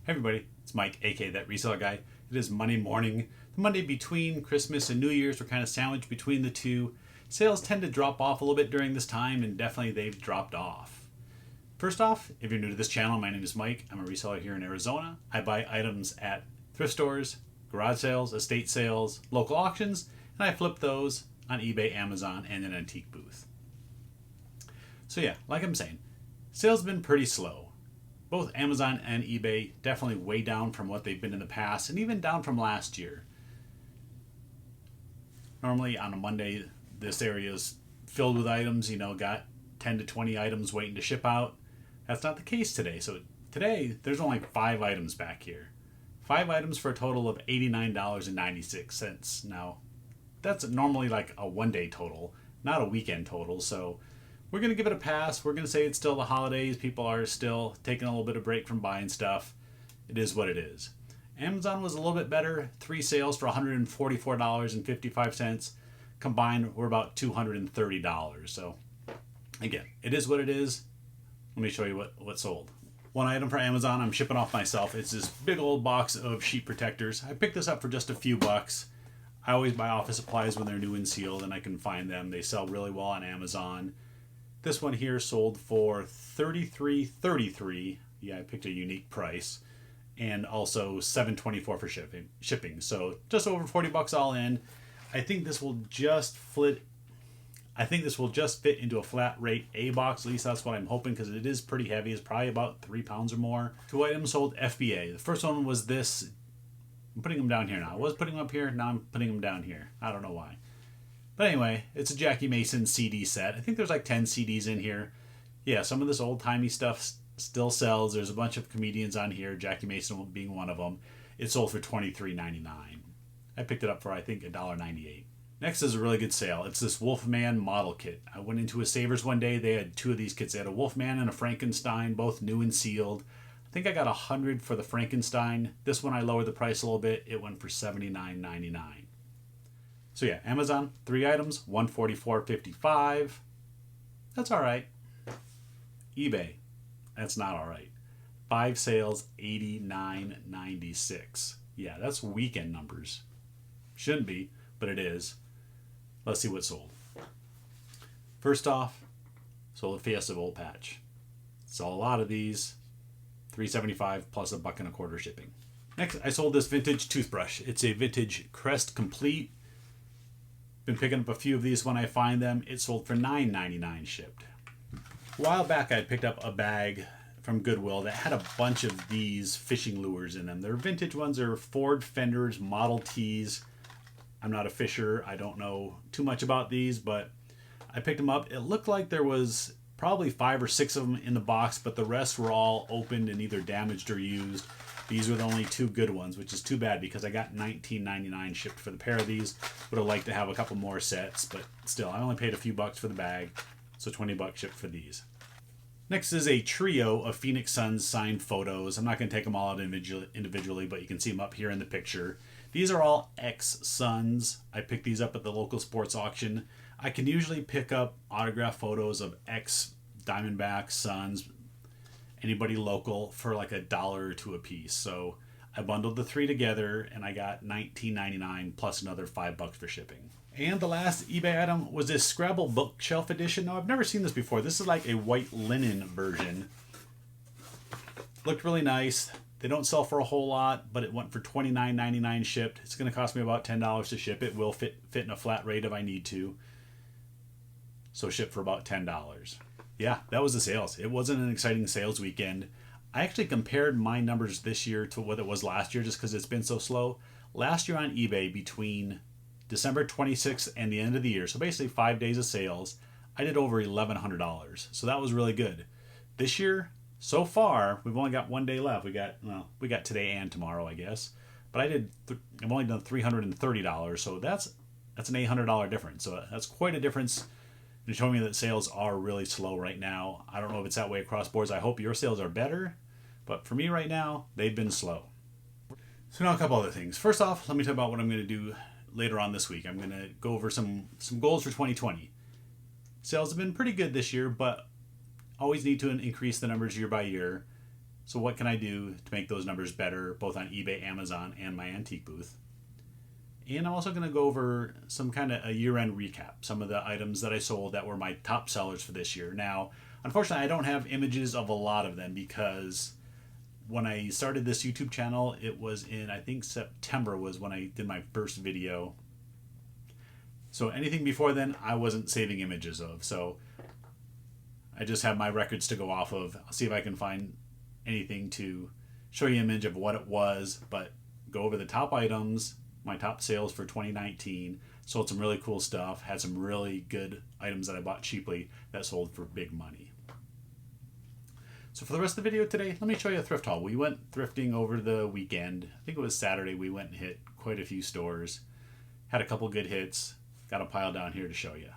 Hey everybody, it's Mike, aka That Reseller Guy. It is Monday morning. The Monday between Christmas and New Year's. We're kind of sandwiched between the two. Sales tend to drop off a little bit during this time, and definitely they've dropped off. First off, if you're new to this channel, my name is Mike. I'm a reseller here in Arizona. I buy items at thrift stores, garage sales, estate sales, local auctions, and I flip those on eBay, Amazon, and an antique booth. So yeah, like I'm saying, sales have been pretty slow. Both Amazon and eBay definitely way down from what they've been in the past, and even down from last year. Normally on a Monday, this area is filled with items, got 10 to 20 items waiting to ship out. That's not the case today. So today, there's only 5 items back here. 5 items for a total of $89.96. Now, that's normally like a one-day total, not a weekend total, so we're going to give it a pass. We're going to say it's still the holidays. People are still taking a little bit of break from buying stuff. It is what it is. Amazon was a little bit better. 3 sales for $144.55. Combined, we're about $230. So, again, it is what it is. Let me show you what sold. One item for Amazon I'm shipping off myself. It's this big old box of sheet protectors. I picked this up for just a few bucks. I always buy office supplies when they're new and sealed, and I can find them. They sell really well on Amazon. This one here sold for $33.33. Yeah, I picked a unique price, and also $7.24 for shipping. So just over 40 bucks all in. I think this will just fit into a flat rate A box. At least that's what I'm hoping, because it is pretty heavy. It's probably about 3 pounds or more. 2 items sold FBA. The first one was this. I'm putting them down here now. I was putting them up here. Now I'm putting them down here. I don't know why. But anyway, it's a Jackie Mason CD set. I think there's like 10 CDs in here. Yeah, some of this old-timey stuff still sells. There's a bunch of comedians on here, Jackie Mason being one of them. It sold for $23.99. I picked it up for, I think, $1.98. Next is a really good sale. It's this Wolfman model kit. I went into a Savers one day. They had 2 of these kits. They had a Wolfman and a Frankenstein, both new and sealed. I think I got $100 for the Frankenstein. This one I lowered the price a little bit. It went for $79.99. So yeah, Amazon, 3 items, $144.55. That's all right. eBay, that's not all right. 5 sales, $89.96. Yeah, that's weekend numbers. Shouldn't be, but it is. Let's see what sold. First off, sold a Fiesta Volt patch. Saw a lot of these. $3.75 plus $1.25 shipping. Next, I sold this vintage toothbrush. It's a vintage Crest Complete. Been picking up a few of these when I find them. It sold for $9.99 shipped. A while back, I picked up a bag from Goodwill that had a bunch of these fishing lures in them. They're vintage ones. They're Ford Fenders Model Ts. I'm not a fisher. I don't know too much about these, but I picked them up. It looked like there was probably 5 or 6 of them in the box, but the rest were all opened and either damaged or used. These were the only 2 good ones, which is too bad because I got $19.99 shipped for the pair of these. Would have liked to have a couple more sets, but still, I only paid a few bucks for the bag, so 20 bucks shipped for these. Next is a trio of Phoenix Suns signed photos. I'm not going to take them all out individually, but you can see them up here in the picture. These are all ex-Suns. I picked these up at the local sports auction. I can usually pick up autographed photos of ex-Diamondbacks, Suns, anybody local for like $1 or $2 a piece. So I bundled the 3 together and I got $19.99 plus another $5 for shipping. And the last eBay item was this Scrabble bookshelf edition. Now I've never seen this before. This is like a white linen version. Looked really nice. They don't sell for a whole lot, but it went for $29.99 shipped. It's going to cost me about $10 to ship. It will fit in a flat rate if I need to. So ship for about $10. Yeah, that was the sales. It wasn't an exciting sales weekend. I actually compared my numbers this year to what it was last year just because it's been so slow. Last year on eBay, between December 26th and the end of the year, so basically 5 days of sales, I did over $1,100. So that was really good. This year, so far, we've only got 1 day left. We got today and tomorrow, I guess. But I've only done $330, so that's an $800 difference. So that's quite a difference. It's showing me that sales are really slow right now. I don't know if it's that way across boards. I hope your sales are better. But for me right now, they've been slow. So now a couple other things. First off, let me talk about what I'm going to do later on this week. I'm going to go over some goals for 2020. Sales have been pretty good this year, but always need to increase the numbers year by year. So what can I do to make those numbers better, both on eBay, Amazon, and my antique booth? And I'm also going to go over some kind of a year-end recap, some of the items that I sold that were my top sellers for this year. Now, unfortunately, I don't have images of a lot of them because when I started this YouTube channel, it was in, I think September was when I did my first video. So anything before then, I wasn't saving images of. So I just have my records to go off of. I'll see if I can find anything to show you an image of what it was, but go over the top items, my top sales for 2019. Sold some really cool stuff, had some really good items that I bought cheaply that sold for big money. So for the rest of the video today, let me show you a thrift haul. We went thrifting over the weekend. I think it was Saturday. We went and hit quite a few stores. Had a couple good hits. Got a pile down here to show you.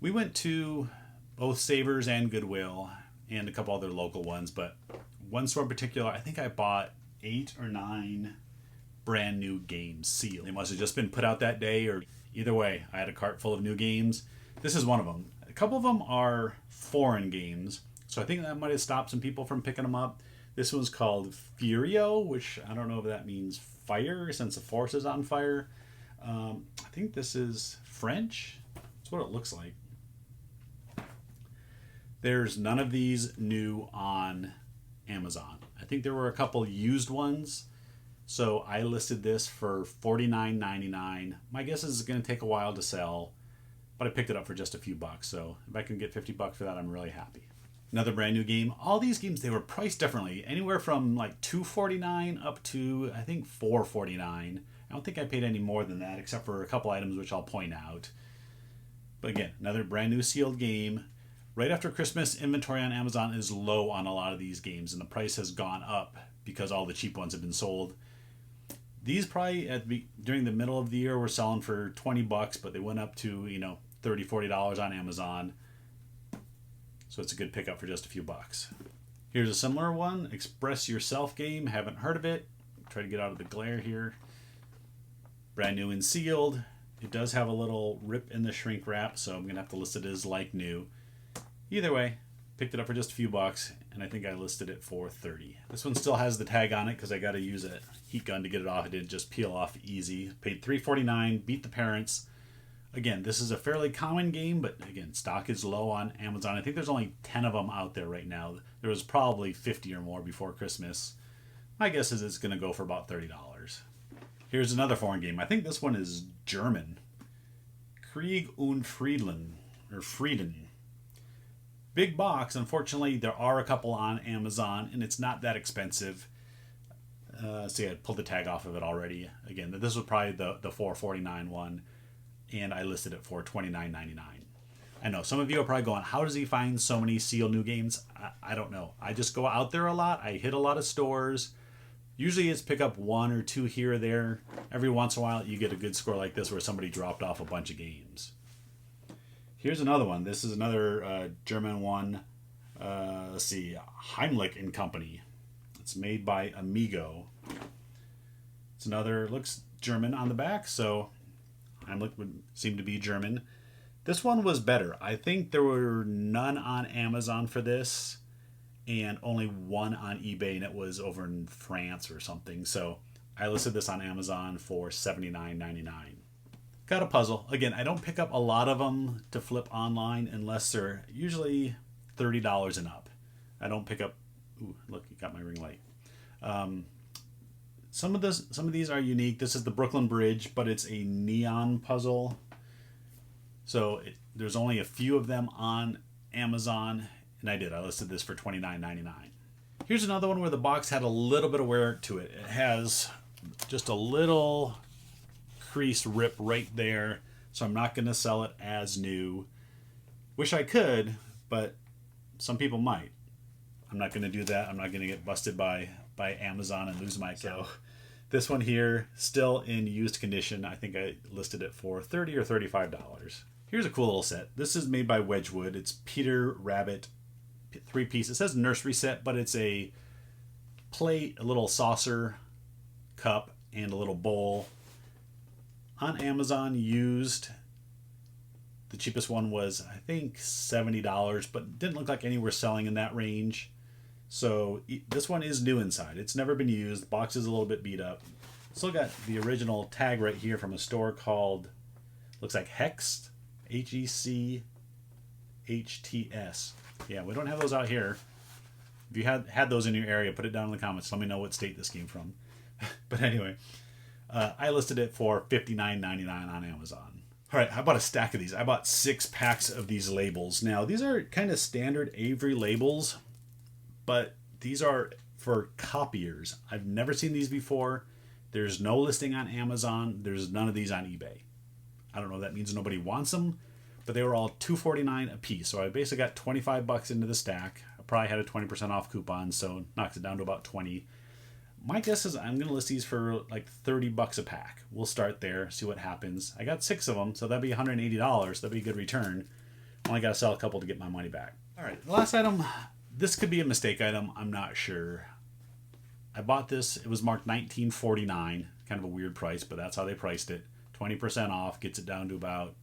We went to both Savers and Goodwill and a couple other local ones, but one store in particular, I think I bought 8 or 9 brand new games sealed. They must have just been put out that day, or either way, I had a cart full of new games. This is one of them. A couple of them are foreign games, so I think that might have stopped some people from picking them up. This one's called Furio, which I don't know if that means fire, since the force is on fire. I think this is French. That's what it looks like. There's none of these new on Amazon. I think there were a couple used ones. So I listed this for $49.99. My guess is it's going to take a while to sell, but I picked it up for just a few bucks. So if I can get $50 for that, I'm really happy. Another brand new game. All these games, they were priced differently. Anywhere from like $2.49 up to, I think, $4.49. I don't think I paid any more than that, except for a couple items which I'll point out. But again, another brand new sealed game. Right after Christmas, inventory on Amazon is low on a lot of these games, and the price has gone up because all the cheap ones have been sold. These probably during the middle of the year were selling for $20, but they went up to, $30, $40 on Amazon. So it's a good pickup for just a few bucks. Here's a similar one, Express Yourself game. Haven't heard of it. Try to get out of the glare here. Brand new and sealed. It does have a little rip in the shrink wrap, so I'm going to have to list it as like new. Either way, picked it up for just a few bucks, and I think I listed it for $30. This one still has the tag on it because I got to use a heat gun to get it off. It didn't just peel off easy. Paid $3.49, beat the parents. Again, this is a fairly common game, but again, stock is low on Amazon. I think there's only 10 of them out there right now. There was probably 50 or more before Christmas. My guess is it's going to go for about $30. Here's another foreign game. I think this one is German. Krieg und Frieden, or Frieden. Big box. Unfortunately, there are a couple on Amazon, and it's not that expensive. See, I pulled the tag off of it already. Again, this was probably the $4.49 one, and I listed it for $29.99. I know some of you are probably going, how does he find so many sealed new games? I don't know. I just go out there a lot. I hit a lot of stores. Usually it's pick up 1 or 2 here or there. Every once in a while you get a good score like this where somebody dropped off a bunch of games. Here's another one. This is another German one. Let's see, Heimlich and Company. It's made by Amigo. It's another, looks German on the back, so Heimlich would seem to be German. This one was better. I think there were none on Amazon for this, and only one on eBay, and it was over in France or something. So I listed this on Amazon for $79.99. Got a puzzle. Again, I don't pick up a lot of them to flip online unless they're usually $30 and up. I don't pick up. Ooh, look, you got my ring light. Some of these are unique. This is the Brooklyn Bridge, but it's a neon puzzle. So there's only a few of them on Amazon, and I listed this for $29.99. Here's another one where the box had a little bit of wear to it. It has just a little crease rip right there, so I'm not going to sell it as new. Wish I could, but some people might. I'm not going to do that. I'm not going to get busted by Amazon and lose my account. So this one here, still in used condition. I think I listed it for $30 or $35. Here's a cool little set. This is made by Wedgwood. It's Peter Rabbit 3-piece. It says nursery set, but it's a plate, a little saucer, cup, and a little bowl. On Amazon, used. The cheapest one was, I think, $70, but didn't look like any were selling in that range. So this one is new inside. It's never been used. The box is a little bit beat up. Still got the original tag right here from a store called, looks like Hext, HECHTS. Yeah, we don't have those out here. If you had those in your area, put it down in the comments. Let me know what state this came from. But anyway, I listed it for $59.99 on Amazon. All right, I bought a stack of these. I bought 6 packs of these labels. Now, these are kind of standard Avery labels, but these are for copiers. I've never seen these before. There's no listing on Amazon. There's none of these on eBay. I don't know if that means nobody wants them, but they were all $2.49 a piece. So I basically got $25 into the stack. I probably had a 20% off coupon, so it knocks it down to about $20. My guess is I'm going to list these for like $30 a pack. We'll start there, see what happens. I got 6 of them, so that'd be $180. That'd be a good return. Only got to sell a couple to get my money back. All right, the last item. This could be a mistake item. I'm not sure. I bought this. It was marked $19.49. Kind of a weird price, but that's how they priced it. 20% off gets it down to about,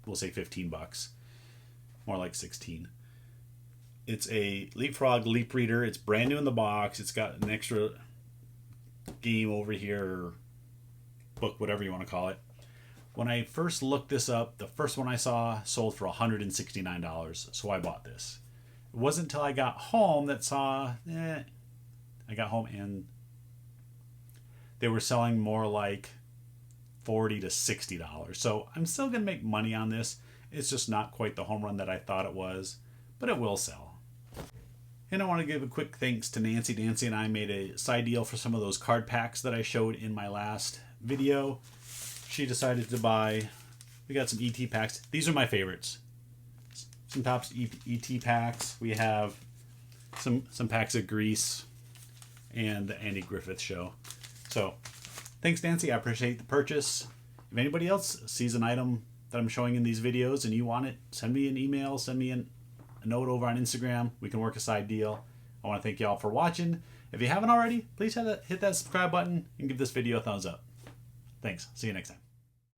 we'll say $15. More like 16. It's a Leapfrog Leap Reader. It's brand new in the box. It's got an extra game over here, or book, whatever you want to call it. When I first looked this up, the first one I saw sold for $169, so I bought this. It wasn't until I got home that I got home and they were selling more like $40 to $60. So I'm still going to make money on this. It's just not quite the home run that I thought it was, but it will sell. And I want to give a quick thanks to Nancy. Nancy and I made a side deal for some of those card packs that I showed in my last video. She decided to buy, we got some ET packs. These are my favorites. Some Topps ET packs. We have some packs of Grease and the Andy Griffith Show. So thanks, Nancy. I appreciate the purchase. If anybody else sees an item that I'm showing in these videos and you want it, send me an email, send me a note over on Instagram. We can work a side deal. I want to thank y'all for watching. If you haven't already, please hit that subscribe button and give this video a thumbs up. Thanks. See you next time.